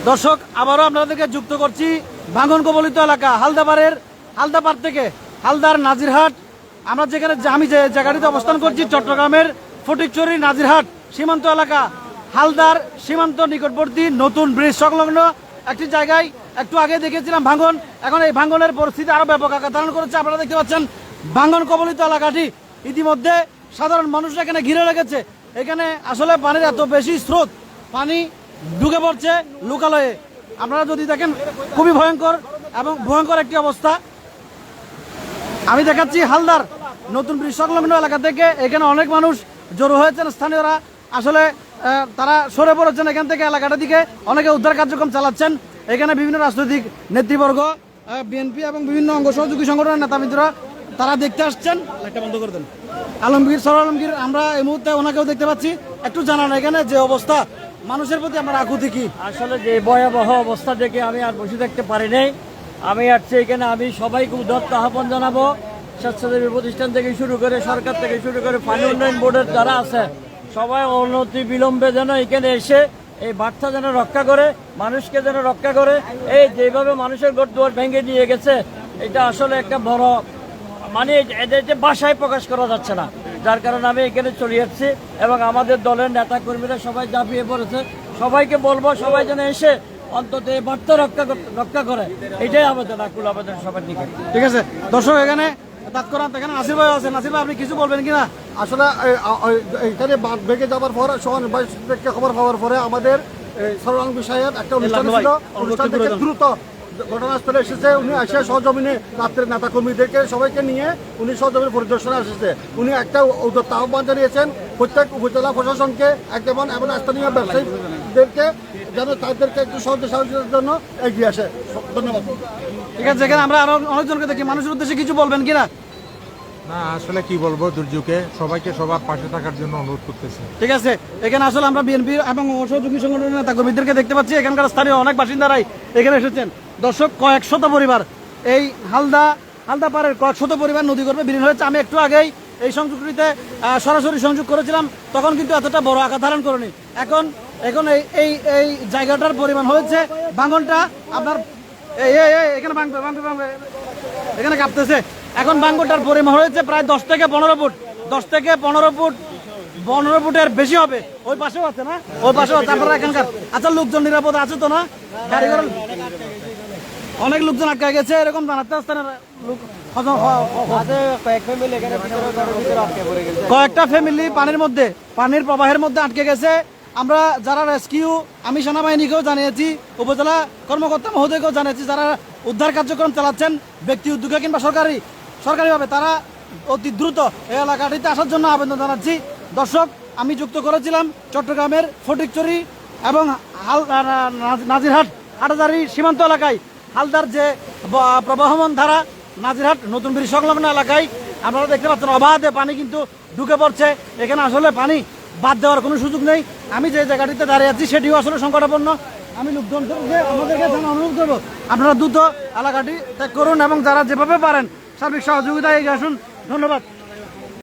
দর্শক আবারও আপনাদেরকে যুক্ত করছি ভাঙন কবলিত এলাকা হালদাপাড় থেকে হালদার নাজিরহাট। আমরা যেখানে আমি যে জায়গাটিতে অবস্থান করছি চট্টগ্রামের ফটিকছড়ি নাজিরহাট সীমান্ত এলাকা, হালদার সীমান্ত নিকটবর্তী নতুন ব্রিজ সংলগ্ন একটি জায়গায় একটু আগে দেখেছিলাম ভাঙন। এখন এই ভাঙনের পরিস্থিতি আরো ব্যাপক আকার ধারণ করেছে। আপনারা দেখতে পাচ্ছেন ভাঙন কবলিত এলাকাটি ইতিমধ্যে সাধারণ মানুষরা এখানে ঘিরে রেখেছে। এখানে আসলে পানির এত বেশি স্রোত, পানি ঢুকে পড়ছে লোকালয়ে। আপনারা যদি দেখেন খুবই ভয়ঙ্কর এবং ভয়ঙ্কর একটি অবস্থা। আমি দেখাচ্ছি হালদার নতুন ব্রিজ সংলগ্ন এলাকা থেকে। এখানে অনেক মানুষ জড়ো হয়েছেন, স্থানীয়রা আসলে তারা সরে পড়েছেন এখান থেকে এলাকাটার দিকে, অনেকে উদ্ধার কার্যক্রম চালাচ্ছেন। এখানে বিভিন্ন রাজনৈতিক নেতৃবর্গ, বিএনপি এবং বিভিন্ন অঙ্গ সহযোগী সংগঠনের নেতামন্ত্রীরা তারা দেখতে আসছেন। একটা বন্ধ করে দেন। আলমগীর আমরা এই মুহূর্তে ওনাকেও দেখতে পাচ্ছি। একটু জানান এখানে যে অবস্থা, মানুষের প্রতি আমার আকুতি কি? আসলে যে ভয়াবহ অবস্থা দেখে আমি আর বসে থাকতে পারি নাই। আমি আসছি এখানে, আমি সবাইকে উদাত্ত আহ্বান জানাবো, স্বেচ্ছাসেবী প্রতিষ্ঠান থেকে শুরু করে সরকার থেকে শুরু করে পানি উন্নয়ন বোর্ডের যারা আছে সবাই অনতি বিলম্বে যেন এখানে এসে এই বার্তা যেন রক্ষা করে, মানুষকে যেন রক্ষা করে। এই যেভাবে মানুষের ঘর দুয়ার ভেঙে নিয়ে গেছে, এটা আসলে একটা বড় মানে এটা ভাষায় প্রকাশ করা যাচ্ছে না। যার কারণে আমি এখানে চলে যাচ্ছি এবং আমাদের দলের নেতা কর্মীরা সবাই ঝাঁপিয়ে পড়েছে। সবাইকে বলবো সবাই যেন এসে অন্তত এই বার্তা রক্ষা করে, এটাই আবেদন, আকুল আবেদন সবার দিকে। ঠিক আছে দর্শক, এখানে এখানে নাসির ভাই আছে। নাসির ভাই, আপনি কিছু বলবেন কিনা? আসলে এখানে বাঁধ ভেঙে যাওয়ার পর খবর পাওয়ার পরে আমাদের সরলাং বিষয়ের একটা অনুষ্ঠান ছিল। অনুষ্ঠান থেকে দ্রুত ঘটনাস্থলে এসেছে। উনি এসে সহজমিনে রাত্রের নেতা কর্মীদেরকে সবাইকে নিয়ে উনি সহজমিনে পরিদর্শনে এসেছে। উনি একটা উদ্যোক্ত আহ্বান জানিয়েছেন প্রত্যেক উপজেলা প্রশাসনকে এবং স্থানীয় ব্যবসায়ীদেরকে যেন তাদেরকে একটু সাহায্যের জন্য এগিয়ে আসে। ধন্যবাদ। ঠিক আছে, এখানে আমরা আরো অনেকজনকে দেখি। মানুষের উদ্দেশ্যে কিছু বলবেন কিনা? না, আসলে কি বলবো, দুর্যোগে সবাইকে সবার পাশে থাকার জন্য অনুরোধ করতেছি। ঠিক আছে, এখানে আসলে আমরা বিএনপি এবং সহযোগী সংগঠনের নেতা কর্মীদেরকে দেখতে পাচ্ছি। এখানকার স্থানীয় অনেক বাসিন্দারাই এখানে এসেছেন। দর্শক, কয়েক শত পরিবার এই হালদাপাড়ের কয়েক শত পরিবার নদী গর্ভে বিলীন হয়েছে। আমি একটু আগেই এই সংযোগটিতে সরাসরি সংযোগ করেছিলাম, তখন কিন্তু এতটা বড় আকার ধারণ করেনি। এখন এই জায়গাটার পরিমাণ হয়েছে, ভাঙনটা আপনার এখানে এখানে কাঁপতেছে। এখন ভাঙনটার পরিমাণ হয়েছে প্রায় 10 থেকে 15 ফুট। 10 থেকে 15 ফুটের বেশি হবে। ওই পাশেও আছে না? ওই পাশেও আছে। আপনারা এখানকার আচ্ছা লোকজন নিরাপদ আছে তো না? গাড়ি ঘোড়া অনেক লোকজন আটকে গেছে এরকম জানাতে আসতে না। কয়েকটা ফ্যামিলি পানির প্রবাহের মধ্যে আটকে গেছে। আমরা যারা রেস্কিউ, আমি সেনাবাহিনীকেও জানিয়েছি, উপজেলা কর্মকর্তা মহোদয়কেও জানিয়েছি, যারা উদ্ধার কার্যক্রম চালাচ্ছেন ব্যক্তি উদ্যোগে কিংবা সরকারিভাবে, তারা অতি দ্রুত এই এলাকাটিতে আসার জন্য আবেদন জানাচ্ছি। দর্শক, আমি যুক্ত করেছিলাম চট্টগ্রামের ফটিকছড়ি এবং নাজিরহাট হাটাজারি সীমান্ত এলাকায় হালদার যে প্রবাহমান ধারা নাজিরহাট নতুন ব্রিজ সংলগ্ন এলাকায় আপনারা দেখতে পাচ্ছেন অবাধে পানি কিন্তু ঢুকে পড়ছে। এখানে আসলে পানি বাদ দেওয়ার কোনো সুযোগ নেই। আমি যে জায়গাটিতে দাঁড়িয়ে আছি সেটিও আসলে সংকটাপন্ন। আমি লোকজনকে আমাদেরকে অনুরোধ করবো, আপনারা দ্রুত এলাকাটি ত্যাগ করুন এবং যারা যেভাবে পারেন সার্বিক সহযোগিতা এগিয়ে আসুন। ধন্যবাদ।